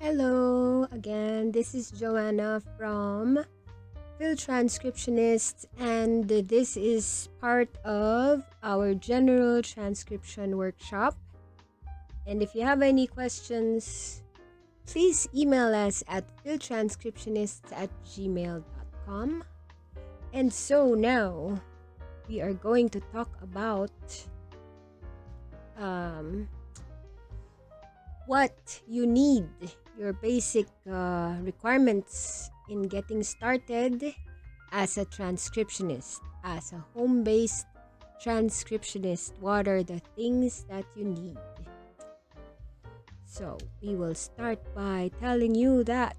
Hello again, this is Joanna from Transcriptionist, and this is part of our General Transcription Workshop. And if you have any questions, please email us at philtranscriptionists@gmail.com. And so now we are going to talk about what you need, your basic requirements in getting started as a transcriptionist, as a home-based transcriptionist. What are the things that you need? So we will start by telling you that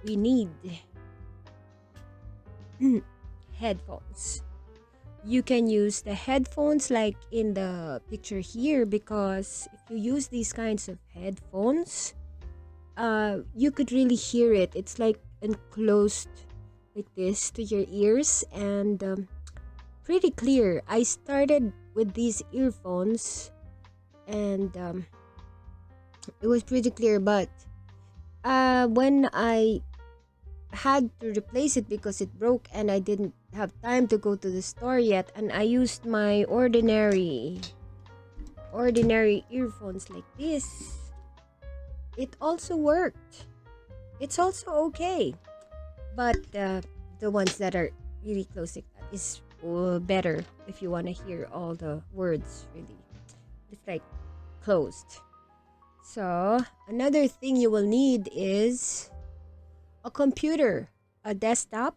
we need headphones. You can use the headphones like in the picture here, because if you use these kinds of headphones, you could really hear it. It's like enclosed like this to your ears, and pretty clear. I started with these earphones and it was pretty clear, but when I had to replace it because it broke and I didn't have time to go to the store yet, and I used my ordinary earphones like this, it also worked. It's also okay, but the ones that are really close like that is better if you want to hear all the words really. It's like closed. So another thing you will need is a computer, a desktop,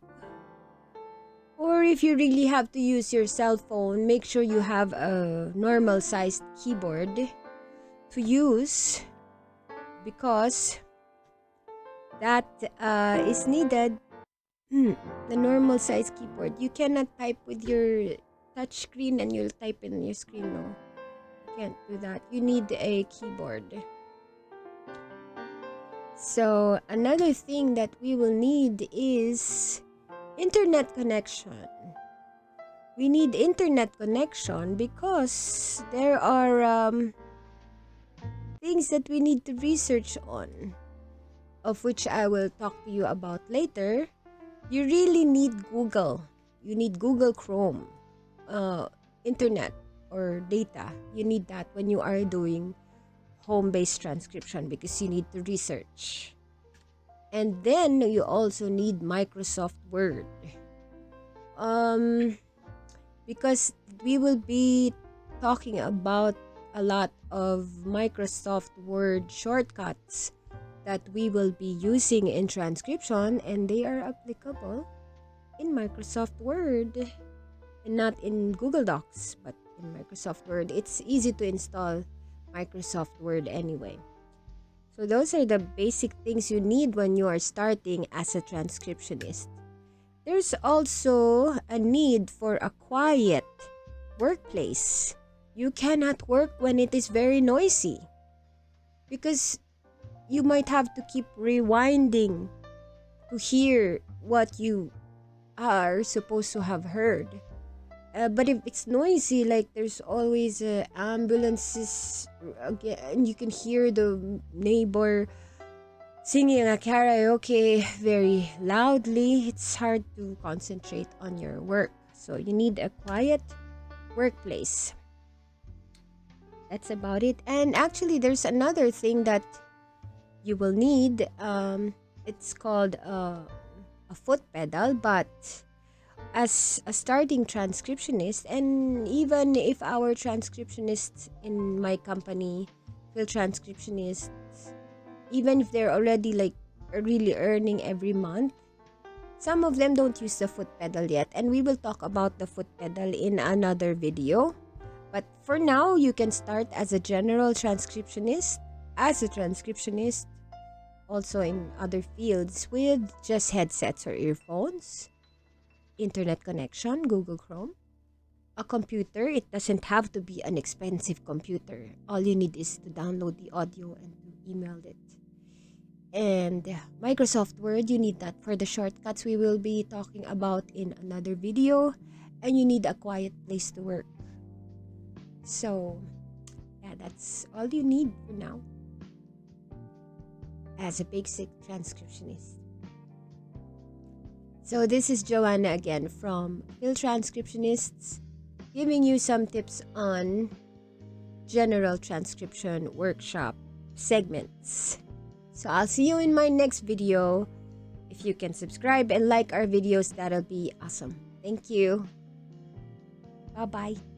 or if you really have to use your cell phone, make sure you have a normal sized keyboard to use, because that is needed. The normal size keyboard. You cannot type with your touch screen and you'll type in your screen. No, you can't do that. You need a keyboard. So another thing that we will need is internet connection. We need internet connection because there are things that we need to research on, of which I will talk to you about later. You really need Google. You need Google Chrome, internet or data. You need that when you are doing home-based transcription, because you need to research. And then you also need Microsoft Word, because we will be talking about a lot of Microsoft Word shortcuts that we will be using in transcription, and they are applicable in Microsoft Word and not in Google Docs, but in Microsoft Word. It's easy to install Microsoft Word anyway. So those are the basic things you need when you are starting as a transcriptionist. There's also a need for a quiet workplace. You cannot work when it is very noisy, because you might have to keep rewinding to hear what you are supposed to have heard. But if it's noisy, like there's always ambulances, and you can hear the neighbor singing a karaoke very loudly, it's hard to concentrate on your work. So you need a quiet workplace. That's about it. And actually, there's another thing that you will need. It's called a foot pedal, but as a starting transcriptionist, and even if our transcriptionists in my company, Transcriptionists, even if they're already like really earning every month, some of them don't use the foot pedal yet, and we will talk about the foot pedal in another video. But for now, you can start as a general transcriptionist, as a transcriptionist, also in other fields, with just headsets or earphones, internet connection, Google Chrome, a computer. It doesn't have to be an expensive computer. All you need is to download the audio and to email it. And Microsoft Word, you need that for the shortcuts we will be talking about in another video. And you need a quiet place to work. So yeah, that's all you need for now. as a basic transcriptionist. So this is Joanna again from Transcriptionists, giving you some tips on General Transcription Workshop segments. So I'll see you in my next video. If you can subscribe and like our videos, that'll be awesome. Thank you. Bye-bye.